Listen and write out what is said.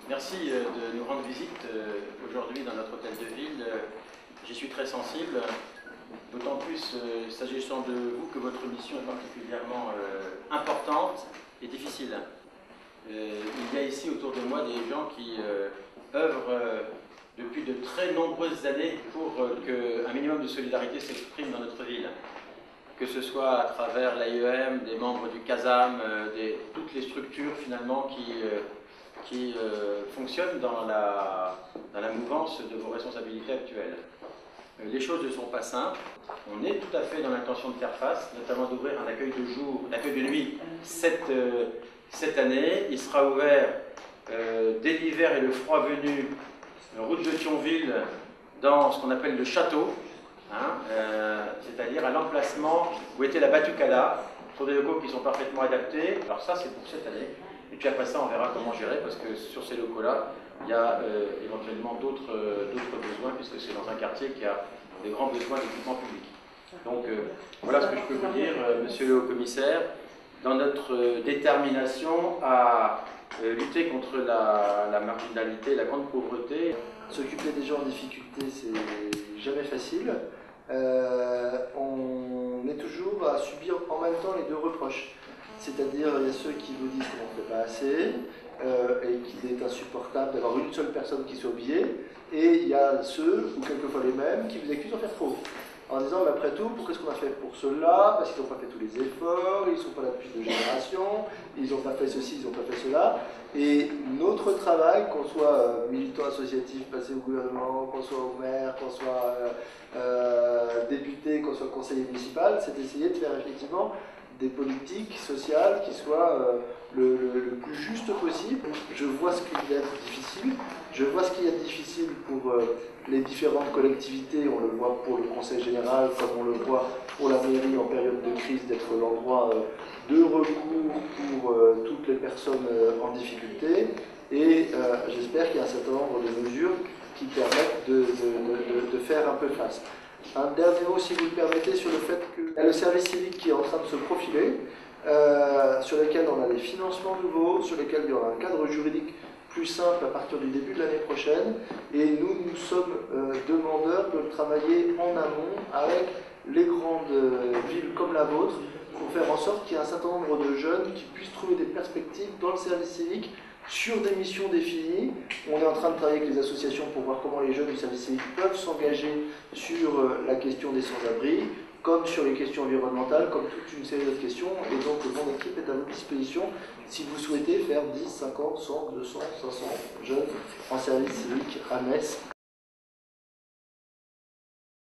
Merci de nous rendre visite aujourd'hui dans notre hôtel de ville. J'y suis très sensible, d'autant plus s'agissant de vous que votre mission est particulièrement importante et difficile. Il y a ici autour de moi des gens qui œuvrent depuis de très nombreuses années pour qu'un minimum de solidarité s'exprime dans notre ville. Que ce soit à travers l'AEM, des membres du CASAM, toutes les structures finalement qui fonctionnent dans la mouvance de vos responsabilités actuelles. Les choses ne sont pas simples. On est tout à fait dans l'intention de faire face, notamment d'ouvrir un accueil de jour, un accueil de nuit cette année. Il sera ouvert dès l'hiver et le froid venu, route de Thionville, dans ce qu'on appelle le château, c'est-à-dire à l'emplacement où était la Batucada, sur des locaux qui sont parfaitement adaptés. Alors ça, c'est pour cette année. Et puis après ça, on verra comment gérer, parce que sur ces locaux-là, il y a éventuellement d'autres besoins, puisque c'est dans un quartier qui a des grands besoins d'équipement public. Donc voilà ce que je peux vous dire, monsieur le haut-commissaire, dans notre détermination à lutter contre la marginalité, la grande pauvreté. S'occuper des gens en difficulté, c'est jamais facile. On est toujours à subir en même temps les deux reproches. C'est-à-dire, il y a ceux qui vous disent qu'on ne fait pas assez et qu'il est insupportable d'avoir une seule personne qui soit oubliée. Et il y a ceux, ou quelquefois les mêmes, qui vous accusent d'en faire trop. En disant, mais après tout, pourquoi est-ce qu'on a fait pour cela? Parce qu'ils n'ont pas fait tous les efforts, ils ne sont pas là depuis 2 générations, ils n'ont pas fait ceci, ils n'ont pas fait cela. Et notre travail, qu'on soit militant associatif passé au gouvernement, qu'on soit au maire, qu'on soit député, qu'on soit conseiller municipal, c'est d'essayer de faire effectivement des politiques sociales qui soient le plus juste possible. Je vois ce qu'il y a de difficile, je vois ce qu'il y a de difficile pour les différentes collectivités, on le voit pour le conseil général, comme on le voit pour la mairie en période de crise, d'être l'endroit de recours pour toutes les personnes en difficulté. Et j'espère qu'il y a un certain nombre de mesures qui permettent de faire un peu face. Un dernier mot, si vous le permettez, sur le fait que le service civique qui est en train de se profiler, sur lequel on a des financements nouveaux, sur lesquels il y aura un cadre juridique plus simple à partir du début de l'année prochaine. Et nous sommes demandeurs de travailler en amont avec les grandes villes comme la vôtre pour faire en sorte qu'il y ait un certain nombre de jeunes qui puissent trouver des perspectives dans le service civique sur des missions définies. On est en train de travailler avec les associations pour voir comment les jeunes du service civique peuvent s'engager sur la question des sans-abri, comme sur les questions environnementales, comme toute une série d'autres questions. Et donc mon équipe est à votre disposition si vous souhaitez faire 10, 50, 100, 200, 500 jeunes en service civique à Metz.